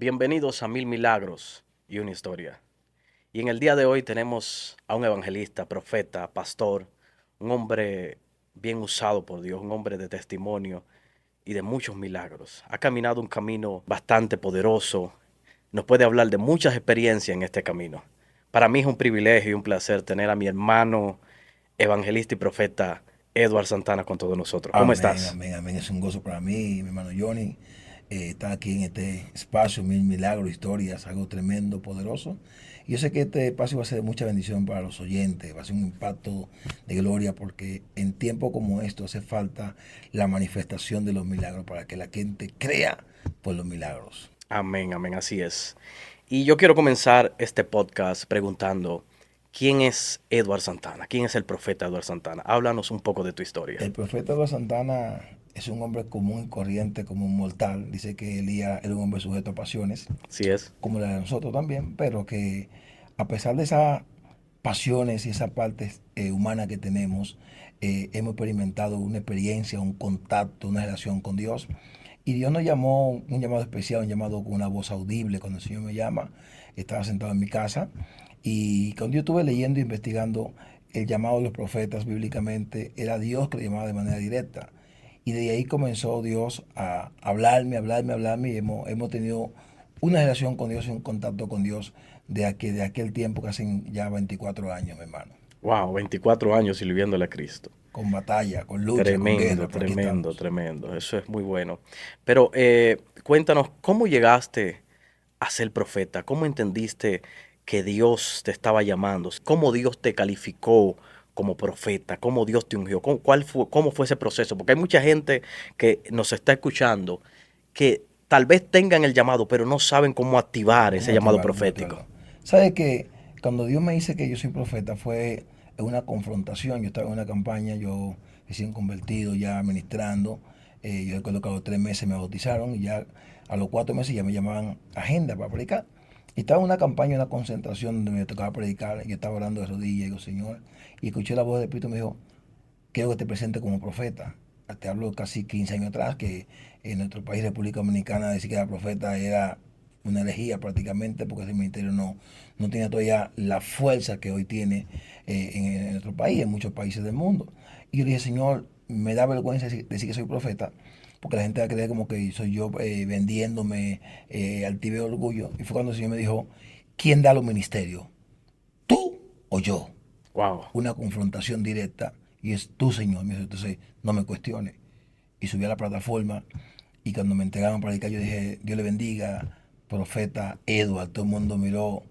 Bienvenidos a Mil Milagros y una historia. Y en el día de hoy tenemos a un evangelista, profeta, pastor, un hombre bien usado por Dios, un hombre de testimonio y de muchos milagros. Ha caminado un camino bastante poderoso. Nos puede hablar de muchas experiencias en este camino. Para mí es un privilegio y un placer tener a mi hermano evangelista y profeta Edward Santana con todos nosotros. ¿Cómo Amén, estás? amén, amén. Es un gozo para mí, mi hermano Johnny, estar aquí en este espacio, mil milagros, historias, algo tremendo, poderoso. Y yo sé que este espacio va a ser de mucha bendición para los oyentes, va a ser un impacto de gloria, porque en tiempos como esto hace falta la manifestación de los milagros para que la gente crea por los milagros. Amén, amén, así es. Y yo quiero comenzar este podcast preguntando, ¿quién es Edward Santana? ¿Quién es el profeta Edward Santana? Háblanos un poco de tu historia. El profeta de Santana es un hombre común y corriente, como un mortal. Dice que Elías era un hombre sujeto a pasiones, Así es. como la de nosotros también, pero que a pesar de esas pasiones y esa parte humana que tenemos, hemos experimentado una experiencia, un contacto, una relación con Dios. Y Dios nos llamó, un llamado especial, un llamado con una voz audible. Cuando el Señor me llama, estaba sentado en mi casa y cuando yo estuve leyendo e investigando el llamado de los profetas bíblicamente, era Dios que lo llamaba de manera directa. Y de ahí comenzó Dios a hablarme, hablarme, hablarme y hemos tenido una relación con Dios y un contacto con Dios de aquel tiempo que hacen ya 24 años, mi hermano. Wow, 24 años sirviéndole a Cristo. Con batalla, con lucha, con Tremendo, guerra, pero aquí tremendo, estamos. tremendo. Eso es muy bueno. Pero cuéntanos, ¿cómo llegaste a ser profeta? ¿Cómo entendiste que Dios te estaba llamando? ¿Cómo Dios te calificó como profeta? ¿Cómo Dios te ungió? ¿Cómo fue ese proceso? Porque hay mucha gente que nos está escuchando que tal vez tengan el llamado, pero no saben cómo activar ese ¿Cómo llamado activarlo? ¿Cómo profético. activarlo? ¿Sabe que cuando Dios me dice que yo soy profeta fue en una confrontación? Yo estaba en una campaña, yo recién convertido, ya ministrando. Yo recuerdo que a los 3 meses me bautizaron y ya a los 4 meses ya me llamaban agenda para predicar. Y estaba en una campaña, una concentración donde me tocaba predicar. Y yo estaba orando de rodillas y digo, Señor, y escuché la voz del Espíritu y me dijo, quiero que te presente como profeta. Te hablo casi 15 años atrás, que en nuestro país, República Dominicana, decir que era profeta era una herejía prácticamente, porque ese ministerio no tenía todavía la fuerza que hoy tiene en nuestro país, en muchos países del mundo. Y yo dije, Señor, me da vergüenza decir que soy profeta, porque la gente va a creer como que soy yo vendiéndome altivez orgullo. Y fue cuando el Señor me dijo, ¿quién da los ministerios? ¿Tú o yo? Wow, Una confrontación directa y es tú, Señor. Me dijo, entonces no me cuestione. Y subí a la plataforma y cuando me entregaron para predicar yo dije, Dios le bendiga, profeta Edward. Todo el mundo miró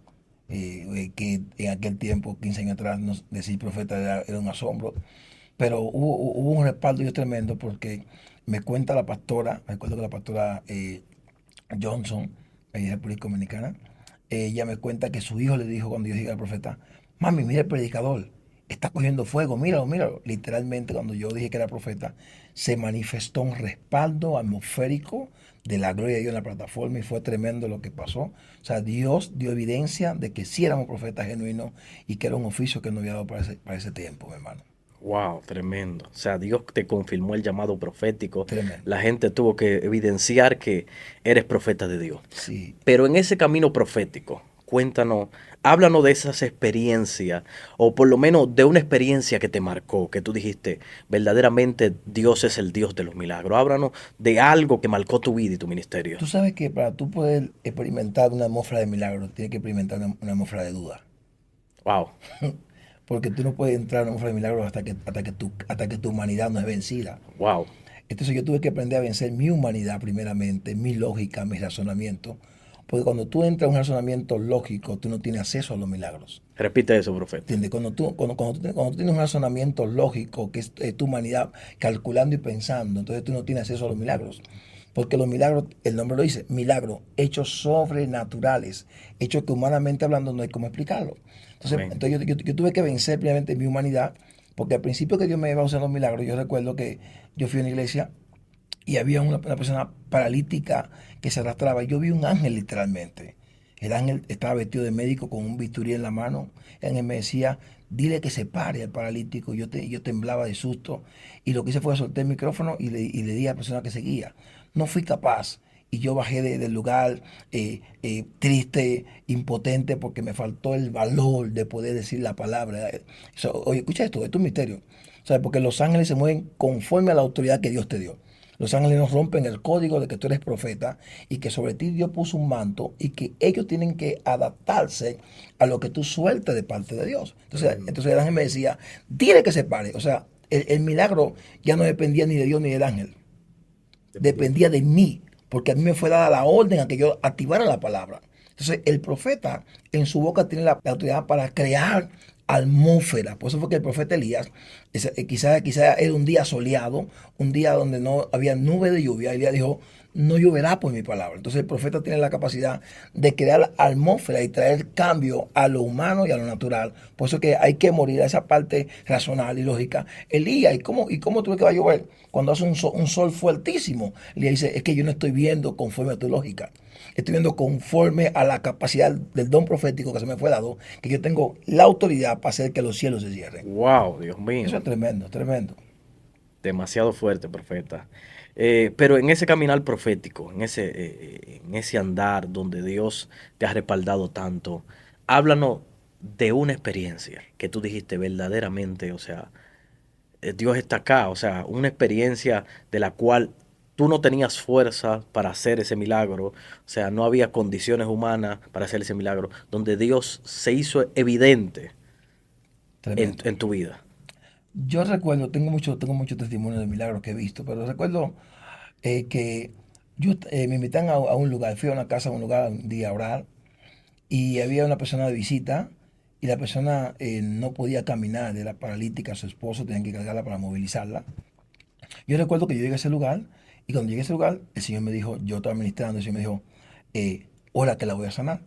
que en aquel tiempo, 15 años atrás, decir profeta era un asombro. Pero hubo un respaldo y tremendo porque me cuenta la pastora, me acuerdo que la pastora Johnson, ahí en República Dominicana, ella me cuenta que su hijo le dijo cuando yo llegué al profeta, mami, mira el predicador, está cogiendo fuego, míralo, míralo. Literalmente cuando yo dije que era profeta, se manifestó un respaldo atmosférico de la gloria de Dios en la plataforma y fue tremendo lo que pasó. O sea, Dios dio evidencia de que sí éramos profetas genuinos y que era un oficio que nos había dado para ese tiempo, mi hermano. wow, tremendo. O sea, Dios te confirmó el llamado profético. Tremendo. La gente tuvo que evidenciar que eres profeta de Dios. Sí. Pero en ese camino profético, cuéntanos, háblanos de esas experiencias, o por lo menos de una experiencia que te marcó, que tú dijiste, verdaderamente Dios es el Dios de los milagros. Háblanos de algo que marcó tu vida y tu ministerio. Tú sabes que para tú poder experimentar una atmósfera de milagro, tienes que experimentar una atmósfera de duda. Wow, Porque tú no puedes entrar en una atmósfera de milagro hasta que tu humanidad no es vencida. wow. Entonces yo tuve que aprender a vencer mi humanidad primeramente, mi lógica, mi razonamiento. Porque cuando tú entras en un razonamiento lógico, tú no tienes acceso a los milagros. Repite eso, profeta. ¿Entiendes? Cuando tú tienes un razonamiento lógico, que es tu humanidad calculando y pensando, entonces tú no tienes acceso a los milagros. Porque los milagros, el nombre lo dice, milagros, hechos sobrenaturales, hechos que humanamente hablando no hay cómo explicarlo. Amén. Entonces yo tuve que vencer primeramente mi humanidad, porque al principio que Dios me iba a usar los milagros, yo recuerdo que yo fui a una iglesia y había una persona paralítica que se arrastraba. Yo vi un ángel literalmente. El ángel estaba vestido de médico con un bisturí en la mano. El ángel me decía, dile que se pare al paralítico. Yo temblaba de susto. Y lo que hice fue soltar el micrófono y le di a la persona que seguía. No fui capaz. y yo bajé del lugar triste, impotente, porque me faltó el valor de poder decir la palabra. Oye, escucha esto es un misterio. O sea, porque los ángeles se mueven conforme a la autoridad que Dios te dio. Los ángeles nos rompen el código de que tú eres profeta y que sobre ti Dios puso un manto y que ellos tienen que adaptarse a lo que tú sueltes de parte de Dios. Entonces el ángel me decía, dile que se pare. O sea, el milagro ya no dependía ni de Dios ni del ángel, dependía de mí, porque a mí me fue dada la orden a que yo activara la palabra. Entonces, el profeta en su boca tiene la autoridad para crear atmósfera. Por eso fue que el profeta Elías, quizá era un día soleado, un día donde no había nube de lluvia. Elías dijo, no lloverá por mi palabra. Entonces el profeta tiene la capacidad de crear atmósfera y traer cambio a lo humano y a lo natural. Por eso que hay que morir a esa parte racional y lógica. Elías, ¿y cómo tú ves que va a llover? Cuando hace un sol fuertísimo. Elías dice, es que yo no estoy viendo conforme a tu lógica. Estoy viendo conforme a la capacidad del don profético que se me fue dado, que yo tengo la autoridad para hacer que los cielos se cierren. Wow, Dios Eso mío. es tremendo, tremendo. Demasiado fuerte, profeta. Pero en ese caminar profético, en ese andar donde Dios te ha respaldado tanto, háblanos de una experiencia que tú dijiste verdaderamente, o sea, Dios está acá, o sea, una experiencia de la cual tú no tenías fuerza para hacer ese milagro, o sea, no había condiciones humanas para hacer ese milagro, donde Dios se hizo evidente Tremendo. en tu vida. Yo recuerdo, tengo mucho testimonio de milagros que he visto, pero recuerdo que me invitan a un lugar, fui a una casa, a un lugar un día a orar, y había una persona de visita, y la persona no podía caminar, era paralítica, su esposo tenía que cargarla para movilizarla. Yo recuerdo que yo llegué a ese lugar, y cuando llegué a ese lugar, el Señor me dijo, yo estaba ministrando, el Señor me dijo, ora que la voy a sanar.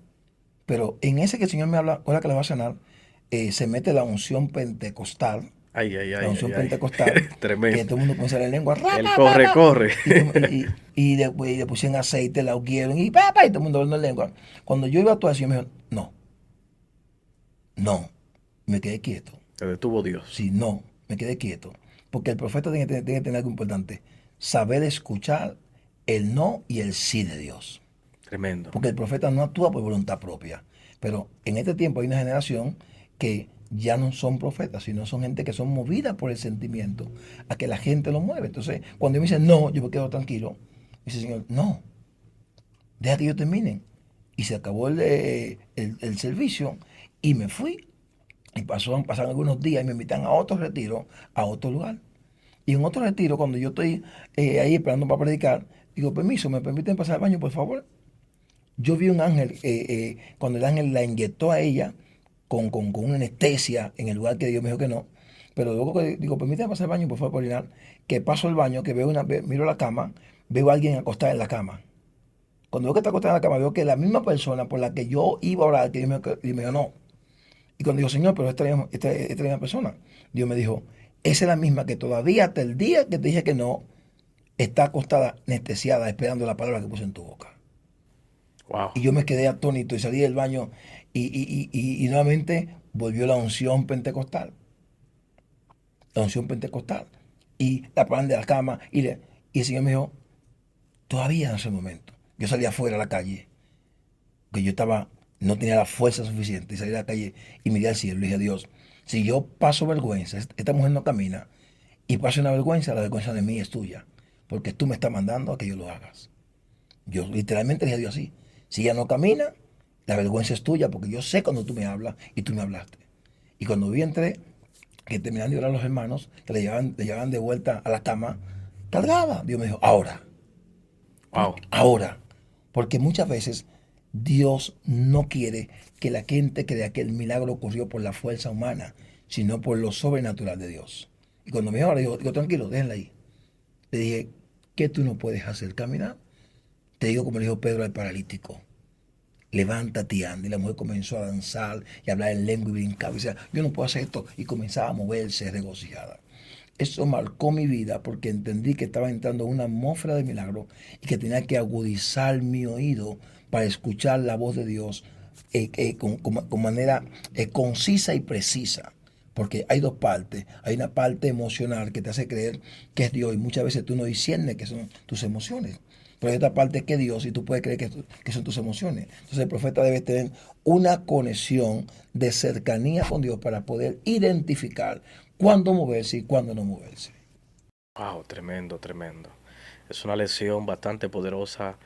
Pero en ese que el Señor me habla, ora que la va a sanar, se mete la unción pentecostal, Ay, ay, la ay, ay, unción ay. pentecostal, que Tremendo. todo el mundo comienza a la lengua, ra, El pa, pa, corre, pa, corre. y le pusieron aceite, la ungieron, y pa, pa, y todo el mundo hablando en lengua. Cuando yo iba a actuar, el Señor me dijo, no, no, me quedé quieto. Se detuvo Dios. Sí, no, me quedé quieto. Porque el profeta tiene que tener algo importante, saber escuchar el no y el sí de Dios. Tremendo. Porque el profeta no actúa por voluntad propia. Pero en este tiempo hay una generación que ya no son profetas, sino son gente que son movidas por el sentimiento, a que la gente lo mueve. Entonces, cuando me dicen no, yo me quedo tranquilo. Dice el Señor, no, deja que ellos terminen. Y se acabó el servicio y me fui. Y pasaron algunos días y me invitan a otro retiro, a otro lugar. Y en otro retiro, cuando yo estoy ahí esperando para predicar, digo, permiso, ¿me permiten pasar al baño, por favor? Yo vi un ángel, cuando el ángel la inyectó a ella con una anestesia en el lugar que Dios me dijo que no. Pero luego que digo, permítame pasar al baño, por favor, por orinar, que paso al baño, que miro la cama, veo a alguien acostado en la cama. Cuando veo que está acostado en la cama, veo que la misma persona por la que yo iba a orar, que Dios me dijo no. Y cuando digo, Señor, pero esta misma persona, Dios me dijo, esa es la misma que todavía hasta el día que te dije que no, está acostada, anestesiada, esperando la palabra que puse en tu boca. Wow. Y yo me quedé atónito y salí del baño y nuevamente volvió la unción pentecostal. La unción pentecostal. Y la pararon de la cama y el Señor me dijo, todavía en ese momento. Yo salí afuera a la calle, que yo no tenía la fuerza suficiente y salí a la calle y miré al cielo y dije, Dios, si yo paso vergüenza, esta mujer no camina y paso una vergüenza, la vergüenza de mí es tuya, porque tú me estás mandando a que yo lo hagas. Yo literalmente le dije a Dios así, si ella no camina, la vergüenza es tuya porque yo sé cuando tú me hablas y tú me hablaste. Y cuando vi entré, que terminaron de orar los hermanos, que le llevaban de vuelta a la cama, cargada. Dios me dijo, ahora, Wow. ahora. Porque muchas veces Dios no quiere que la gente crea que el milagro ocurrió por la fuerza humana, sino por lo sobrenatural de Dios. Y cuando me dijo, ahora, digo, tranquilo, déjenla ahí. Le dije, ¿qué tú no puedes hacer? Caminar. Te digo como le dijo Pedro al paralítico, levántate y anda. Y la mujer comenzó a danzar y a hablar en lengua y brincaba. Y decía, yo no puedo hacer esto. Y comenzaba a moverse regocijada. Eso marcó mi vida porque entendí que estaba entrando en una atmósfera de milagro y que tenía que agudizar mi oído para escuchar la voz de Dios con manera concisa y precisa. Porque hay dos partes. Hay una parte emocional que te hace creer que es Dios y muchas veces tú no discernes que son tus emociones. pero hay otra parte que Dios y tú puedes creer que son tus emociones. Entonces el profeta debe tener una conexión de cercanía con Dios para poder identificar cuándo moverse y cuándo no moverse. Wow, tremendo, tremendo. Es una lección bastante poderosa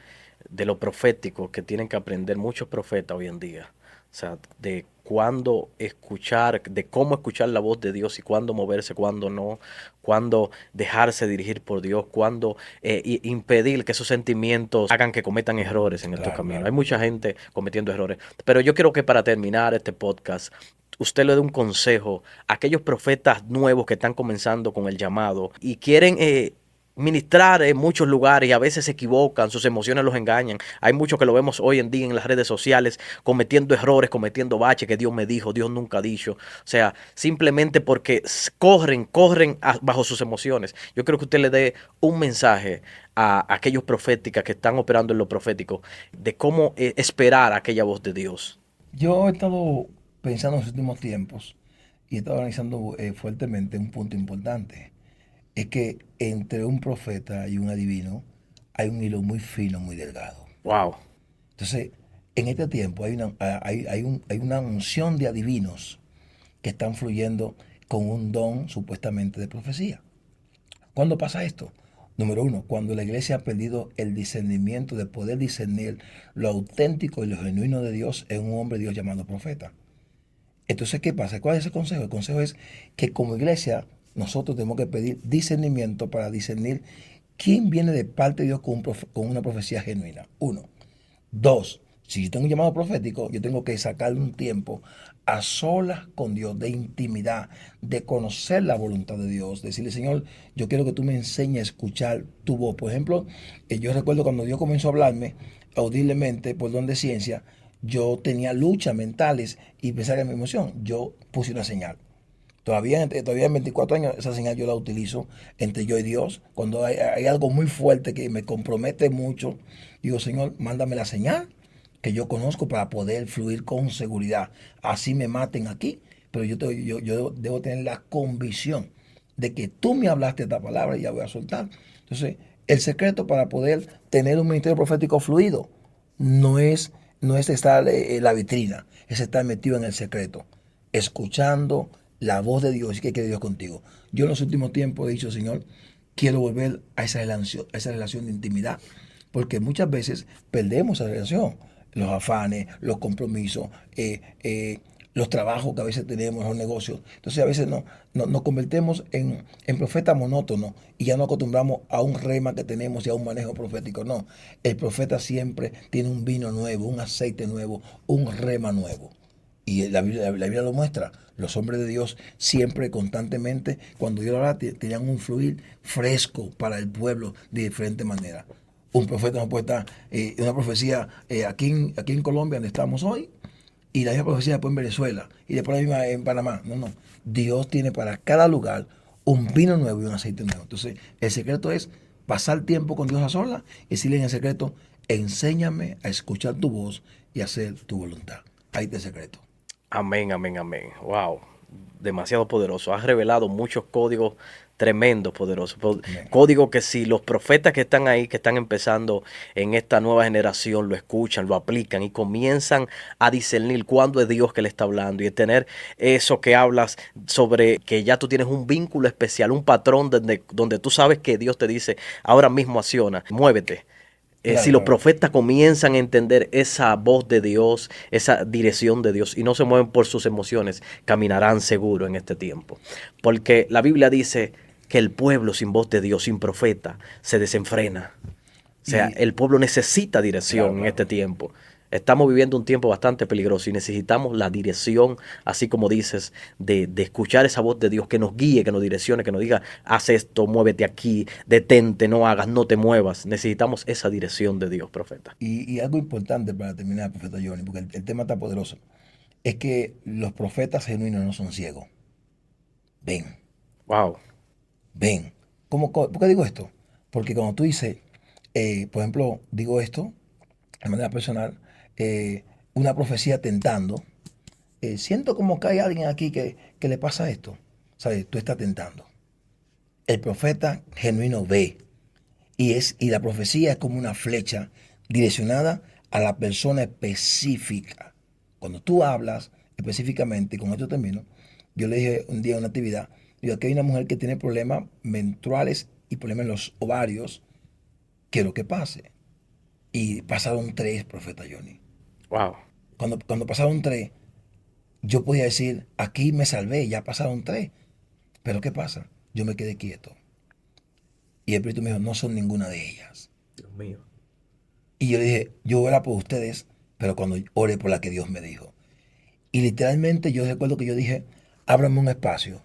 de lo profético que tienen que aprender muchos profetas hoy en día. O sea, de cuándo escuchar, de cómo escuchar la voz de Dios y cuándo moverse, cuándo no, cuándo dejarse dirigir por Dios, cuándo impedir que esos sentimientos hagan que cometan errores en estos Claro, caminos. claro. Hay mucha gente cometiendo errores, pero yo quiero que para terminar este podcast, usted le dé un consejo a aquellos profetas nuevos que están comenzando con el llamado y quieren ministrar en muchos lugares y a veces se equivocan, sus emociones los engañan. Hay muchos que lo vemos hoy en día en las redes sociales cometiendo errores, cometiendo baches que Dios me dijo, Dios nunca ha dicho. O sea, simplemente porque bajo sus emociones. Yo creo que usted le dé un mensaje a aquellos proféticas que están operando en lo profético de cómo esperar aquella voz de Dios. Yo he estado pensando en los últimos tiempos y he estado analizando fuertemente un punto importante. Es que entre un profeta y un adivino hay un hilo muy fino, muy delgado. Wow. Entonces, en este tiempo hay una unción de adivinos que están fluyendo con un don supuestamente de profecía. ¿Cuándo pasa esto? Número uno, cuando la iglesia ha perdido el discernimiento de poder discernir lo auténtico y lo genuino de Dios en un hombre de Dios llamado profeta. Entonces, ¿qué pasa? ¿Cuál es el consejo? El consejo es que como iglesia nosotros tenemos que pedir discernimiento para discernir quién viene de parte de Dios con una profecía genuina. Uno. Dos, si yo tengo un llamado profético, yo tengo que sacarle un tiempo a solas con Dios, de intimidad, de conocer la voluntad de Dios, decirle, Señor, yo quiero que tú me enseñes a escuchar tu voz. Por ejemplo, yo recuerdo cuando Dios comenzó a hablarme audiblemente por don de ciencia, yo tenía luchas mentales y pensaba en mi emoción. Yo puse una señal. Todavía en 24 años esa señal yo la utilizo entre yo y Dios. Cuando hay algo muy fuerte que me compromete mucho, digo, Señor, mándame la señal que yo conozco para poder fluir con seguridad. Así me maten aquí, pero yo debo tener la convicción de que tú me hablaste esta palabra y ya voy a soltar. Entonces, el secreto para poder tener un ministerio profético fluido no es, no es estar en la vitrina, es estar metido en el secreto, escuchando la voz de Dios y qué quiere Dios contigo. Yo en los últimos tiempos he dicho, Señor, quiero volver a esa relación de intimidad, porque muchas veces perdemos esa relación. Los afanes, los compromisos, los trabajos que a veces tenemos, los negocios. Entonces a veces nos convertimos en profetas monótonos y ya no acostumbramos a un rema que tenemos y a un manejo profético. No, el profeta siempre tiene un vino nuevo, un aceite nuevo, un rema nuevo. Y la Biblia lo muestra. Los hombres de Dios siempre, constantemente, cuando Dios habla, tenían un fluir fresco para el pueblo de diferente manera. Un profeta no puede estar, una profecía aquí en Colombia, donde estamos hoy, y la misma profecía después en Venezuela, y después la misma en Panamá. No, no. Dios tiene para cada lugar un vino nuevo y un aceite nuevo. Entonces, el secreto es pasar tiempo con Dios a solas y decirle en el secreto, enséñame a escuchar tu voz y hacer tu voluntad. Ahí está el secreto. Amén, amén, amén. Wow, demasiado poderoso. Has revelado muchos códigos tremendos, poderosos. Amén. Códigos que si los profetas que están ahí, que están empezando en esta nueva generación, lo escuchan, lo aplican y comienzan a discernir cuándo es Dios que le está hablando y tener eso que hablas sobre que ya tú tienes un vínculo especial, un patrón donde tú sabes que Dios te dice, ahora mismo acciona, muévete. Si Claro, los claro. profetas comienzan a entender esa voz de Dios, esa dirección de Dios y no se mueven por sus emociones, caminarán seguro en este tiempo. Porque la Biblia dice que el pueblo sin voz de Dios, sin profeta, se desenfrena. O sea, Y el pueblo necesita claro, dirección en claro. este tiempo. Estamos viviendo un tiempo bastante peligroso y necesitamos la dirección, así como dices, de escuchar esa voz de Dios que nos guíe, que nos direccione, que nos diga, haz esto, muévete aquí, detente, no hagas, no te muevas. Necesitamos esa dirección de Dios, profeta. Y algo importante para terminar, profeta Johnny, porque el tema está poderoso, es que los profetas genuinos no son ciegos. Ven, Wow, ven. ¿Por qué digo esto? Porque cuando tú dices, por ejemplo, digo esto de manera personal, una profecía tentando, siento como que hay alguien aquí que le pasa esto. ¿Sabes? Tú estás tentando. El profeta genuino ve Y la profecía es como una flecha direccionada a la persona específica. Cuando tú hablas específicamente, y con esto termino, yo le dije un día en una actividad, digo, aquí hay una mujer que tiene problemas menstruales y problemas en los ovarios, quiero que pase. Y pasaron tres, profeta Johnny. Wow. Cuando pasaron tres, yo podía decir, aquí me salvé, ya pasaron tres. Pero ¿qué pasa? Yo me quedé quieto. Y el Espíritu me dijo, no son ninguna de ellas. Dios mío. Y yo le dije, yo oro por ustedes, pero cuando ore por la que Dios me dijo. Y literalmente yo recuerdo que yo dije, ábrame un espacio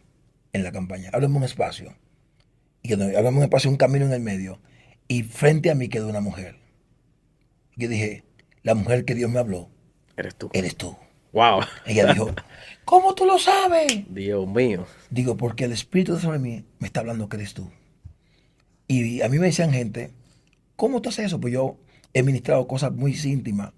en la campaña, ábrame un espacio. Y cuando ábrame un espacio, un camino en el medio. Y frente a mí quedó una mujer. Y yo dije, la mujer que Dios me habló, Eres tú. eres tú. Wow. Ella dijo, ¿cómo tú lo sabes? Dios mío. Digo, porque el Espíritu sobre mí me está hablando que eres tú. Y a mí me decían gente, ¿cómo tú haces eso? Pues yo he ministrado cosas muy íntimas.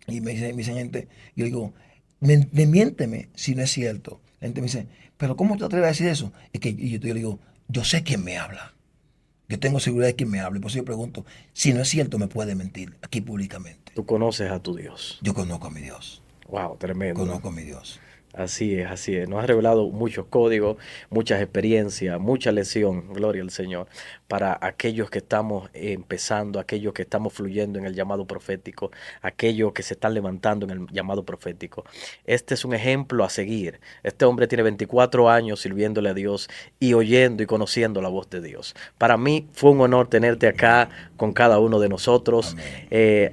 Y me dicen gente, yo digo, miénteme si no es cierto. La gente me dice, pero ¿cómo te atreves a decir eso? Es que yo digo, yo sé quién me habla. Yo tengo seguridad de quién me habla. Por eso yo pregunto, si no es cierto, me puede mentir aquí públicamente. Tú conoces a tu Dios. Yo conozco a mi Dios. Wow, tremendo. Conozco a mi Dios. Así es, así es. Nos ha revelado muchos códigos, muchas experiencias, mucha lección, gloria al Señor, para aquellos que estamos empezando, aquellos que estamos fluyendo en el llamado profético, aquellos que se están levantando en el llamado profético. Este es un ejemplo a seguir. Este hombre tiene 24 años sirviéndole a Dios y oyendo y conociendo la voz de Dios. Para mí fue un honor tenerte acá con cada uno de nosotros.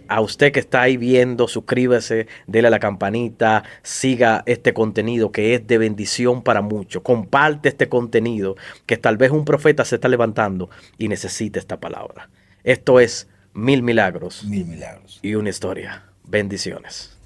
A usted que está ahí viendo, suscríbase, dele a la campanita, siga este contenido que es de bendición para muchos. Comparte este contenido que tal vez un profeta se está levantando y necesita esta palabra. Esto es Mil Milagros Mil milagros. y una historia. Bendiciones.